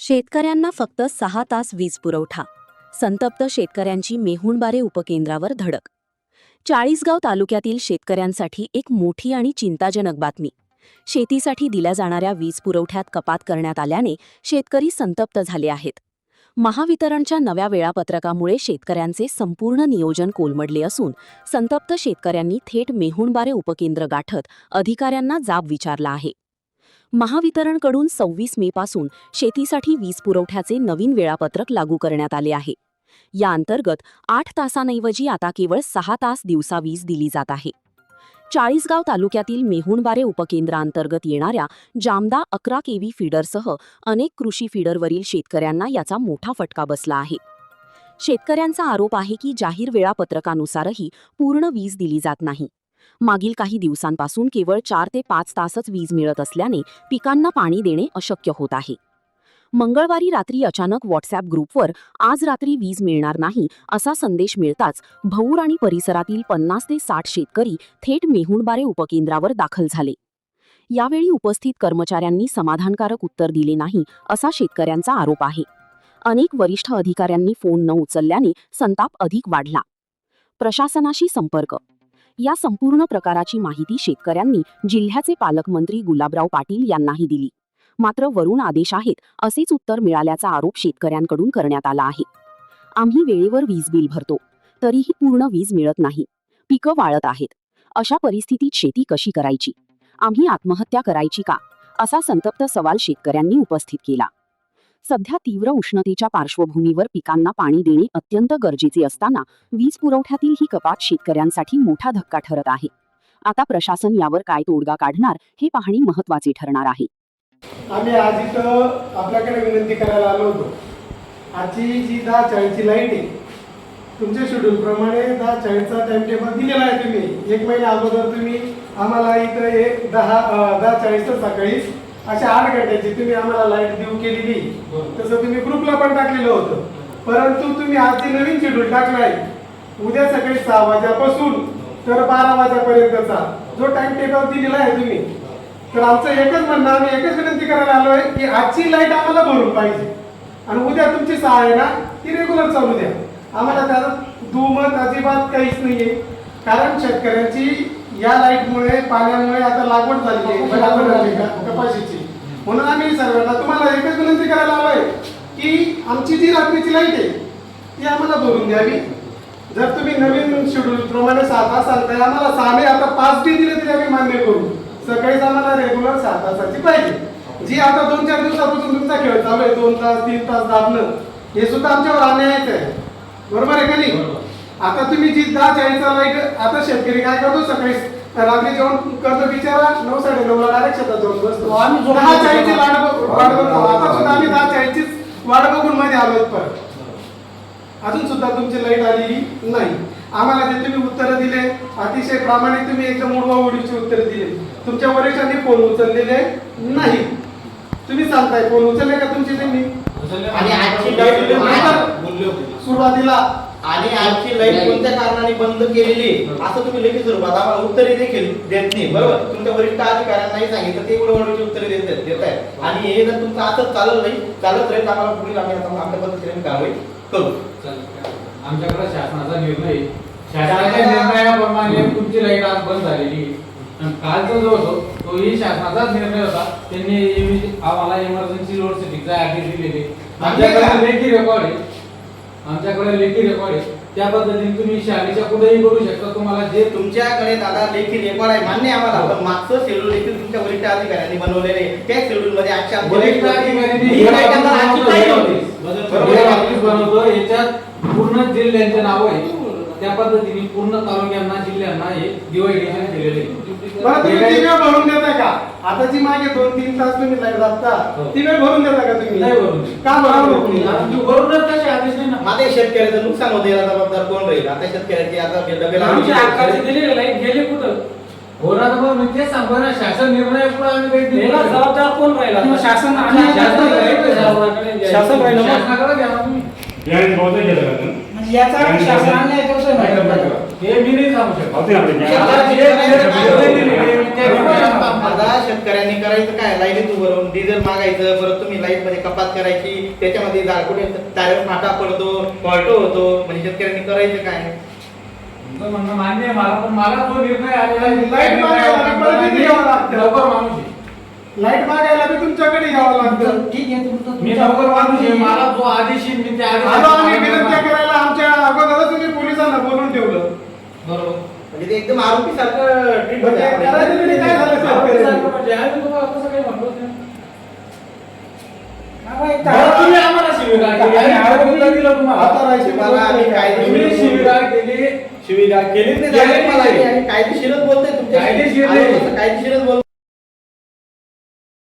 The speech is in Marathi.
शेतकऱ्यांना फक्त 6 तास वीज पुरवठा. संतप्त शेतकऱ्यांची मेहुणबारे उपकेंद्रावर धडक. चाळीसगाव तालुक्यातील शेतकऱ्यांसाठी एक मोठी आणि चिंताजनक बातमी. शेतीसाठी दिल्या जाणाऱ्या वीज पुरवठ्यात कपात करण्यात आल्याने शेतकरी संतप्त झाले आहेत. महावितरणच्या नव्या वेळापत्रकामुळे शेतकऱ्यांचे संपूर्ण नियोजन कोलमडले असून संतप्त शेतकऱ्यांनी थेट मेहुणबारे उपकेंद्र गाठत अधिकाऱ्यांना जाब विचारला आहे. महावितरणकडून 26 मेपासून शेतीसाठी वीज पुरवठ्याचे नवीन वेळापत्रक लागू करण्यात आले आहे. या अंतर्गत 8 तासांऐवजी आता केवळ 6 तास दिवसा वीज दिली जात आहे. चाळीसगाव तालुक्यातील मेहुणबारे उपकेंद्रांतर्गत येणाऱ्या जामदा 11 केव्ही फीडरसह अनेक कृषी फीडरवरील शेतकऱ्यांना याचा मोठा फटका बसला आहे. शेतकऱ्यांचा आरोप आहे की जाहीर वेळापत्रकानुसारही पूर्ण वीज दिली जात नाही. मागील काही दिवसांपासून केवळ 4 ते 5 तासच वीज मिळत असल्याने पिकांना पाणी देणे अशक्य होत आहे. मंगळवारी रात्री अचानक व्हॉट्सॲप ग्रुपवर आज रात्री वीज मिळणार नाही असा संदेश मिळताच भौर आणि परिसरातील 50 ते 60 शेतकरी थेट मेहुणबारे उपकेंद्रावर दाखल झाले. यावेळी उपस्थित कर्मचाऱ्यांनी समाधानकारक उत्तर दिले नाही असा शेतकऱ्यांचा आरोप आहे. अनेक वरिष्ठ अधिकाऱ्यांनी फोन न उचलल्याने संताप अधिक वाढला. प्रशासनाशी संपर्क. या संपूर्ण प्रकाराची माहिती शेतकऱ्यांनी जिल्ह्याचे पालकमंत्री गुलाबराव पाटील यांनाही दिली. मात्र वरून आदेश आहेत असेच उत्तर मिळाल्याचा आरोप शेतकऱ्यांकडून करण्यात आला आहे. आम्ही वेळेवर वीज बिल भरतो, तरीही पूर्ण वीज मिळत नाही. पिकं वाळत आहेत. अशा परिस्थितीत शेती कशी करायची? आम्ही आत्महत्या करायची का? असा संतप्त सवाल शेतकऱ्यांनी उपस्थित केला. सध्या तीव्र उष्णतेच्या पार्श्वभूमीवर पिकांना पाणी देणे अत्यंत गरजेचे असताना वीज पुरवठ्यातील ही कपात शेतकऱ्यांसाठी मोठा धक्का ठरत आहे. आता प्रशासन यावर काय तोडगा काढणार हे पाहणे महत्त्वाचे ठरणार आहे. आम्ही आज इथं आपल्याकडे विनंती करायला आलो होतो. आजची जी 10:40ची लाईट आहे, तुमच्या शेड्यूल प्रमाणे 10:40चा टाइम टेबल दिलेला आहे. तुम्ही 1 महिना अगोदर तुम्ही आम्हाला इथं 10:40 सकाळी अशा 8 घंट्याची तुम्ही आम्हाला लाईट देऊ केलेली. तसं तुम्ही ग्रुपला पण टाकलेलं होतं. परंतु तुम्ही आज जे नवीन शेड्यूल टाकलाय, उद्या सकाळी 6 वाजल्यापासून तर 12 वाजेपर्यंतचा जो टाइम टेबल दिलेला आहे तुम्ही, तर आमचं एकच म्हणणं, आम्ही एकच विनंती करायला आलो आहे की आजची लाईट आम्हाला भरून पाहिजे आणि उद्या तुमची 6 आहे ना, ती रेग्युलर चालू द्या. आम्हाला त्याचा दुमत अजिबात काहीच नाहीये. कारण शेतकऱ्यांची या लाईटमुळे, पाण्यामुळे आता लागवड झाली आहे कपाशीची. म्हणून आम्ही सर्वांना तुम्हाला एकच विनंती करायला आलोय की आमची जी रात्रीची लाईट आहे ती आम्हाला भरून द्यावी. जर तुम्ही नवीन शेड्यूल प्रमाणे 6 तास सांगताय, आम्हाला 6 नाही आता 5 दिले तरी आम्ही मान्य करू. सकाळीच आम्हाला रेग्युलर 6 तासाची पाहिजे. जी आता 2-4 दिवसापासून तुमचा खेळ चालू आहे, 2 तास 3 तास दाबणं, हे सुद्धा आमच्यावर अन्यायच आहे. बरोबर आहे का नाही? आता तुम्ही जी 10:40चा लाईट, आता शेतकरी काय करतो, सकाळी रात्री जेवण करतो बिचारा, 9-9:30ला डायरेक्ट शेतात जाऊन बसतो. 10:40ची वाट बघतो. आता सुद्धा आम्ही 10:40चीच वाट बघून मध्ये आलोय. परत अजून सुद्धा तुमची लाईट आलेली नाही. आम्हाला जे तुम्ही उत्तरं दिले अतिशय प्रामाणिक, तुम्ही एकदम उडवाउडीची उत्तरं दिली. तुमच्या वरिष्ठांनी फोन उचललेले नाही. तुम्ही सांगताय फोन उचलले का तुमचे? त्यांनी आणि आजची लाईट सुरुवातीला आणि आजची लाईट कोणत्या कारणाने बंद केलेली असं तुम्ही लेखी स्वरूपात आम्हाला उत्तरे देखील देत नाही. बरोबर, तुमच्या वरिष्ठ अधिकाऱ्यांनाही सांगितलं, ते उडवाउडीची उत्तरे देत आहेत. आणि हे जर तुमचं असंच चालत राहील, आम्हाला पुढील आम्ही आपल्या पद्धतीने कारवाई करू. आमच्याकडे शासनाचा निर्णय, शासनाच्या निर्णयाप्रमाणे तुमची लाईट आज बंद झालेली. कालचा जो होतो तोही शासनाचाच निर्णय होता. त्यांनी आम्हाला इमर्जन्सी लोड सेटिंगचा ऍड्रेस दिलेले. आमच्याकडे लेखी रेकॉर्ड आहे. त्या पद्धतीने तुम्ही शाळेच्या कुठेही करू शकता. तुम्हाला जे तुमच्याकडे दादा लेखी रेकॉर्ड आहे मान्य आहे आम्हाला, पण मागचं शेड्यूल देखील तुमच्या वरिष्ठ अधिकाऱ्यांनी बनवलेले आहे. त्या शेड्यूल मध्ये बनवतो, याच्यात पूर्ण जिल्ह्यांचे नाव आहे. त्या पद्धतीने पूर्ण तालुक्यांना, जिल्ह्यांना हे डिवायडेशन केलेले आहे. तुम्ही ती वेळ भरून देता का? आता जी मागे 2-3 तास तुम्ही लाईट दाबता, ती वेळ भरून देता का तुम्ही? नाही भरून. का भरून? भरूनच तसे आदेश नाही ना. माझ्या शेतकऱ्याचं नुकसान होते, याला जबाबदार कोण राहील? आता शेतकऱ्याची आता आमच्या हक्काचे दिलेले लाईट गेले कुठं? होणार मग मी तेच सांगतो ना, शासन निर्णय पुढे आम्ही काही दिला, जबाबदार कोण राहिला? शासन शासन राहिलं, शासनाकडे घ्या तुम्ही. याचा शासनाने हे मी नाही सांगू शकतो. आता शेतकऱ्यांनी करायचं काय, लाईनीत उभं राहून डिझेल मागायचं, परत तुम्ही लाईट मध्ये कपात करायची, त्याच्यामध्ये कुठे तारेवर फाटा पडतो, फॉल्ट होतो, म्हणजे शेतकऱ्यांनी करायचं काय? तुमचं म्हणणं मान्य आहे मला, पण मला जो निर्णय आलेला आहे, लाईट मागायला परत किती यावं लागतं? लवकर माणूस आहे. लाईट मागायला बी तुमच्याकडे यावं लागतं. ठीक आहे तुमचं मी लवकर माणूस आहे, मला जो आदेश येईल मी त्या आलो आम्ही विनंती आदेशात करायला, आमच्या अगोदरच तुम्ही पोलिसांना बोलून ठेवलं. बरोबर. म्हणजे ते एकदम आरोपी सारखं ट्रीट म्हणजे करायचं तरी काय झालं शेतकऱ्यांनी? म्हणजे आम्ही तुम्हाला तसं काही म्हणतोच नाही. बरं, तुम्ही आम्हाला शिवीगाळ केली, आम्ही आरोग्य दिलं तुम्हाला. आता राहायची मला आम्ही तुम्ही शिवीगाळ केली, शिवीगाळ केलीच नाही झाली मला ही. कायदेशीरच बोलतोय तुमच्या कायदेशीर नाही. कायदेशीरच बोलतोय.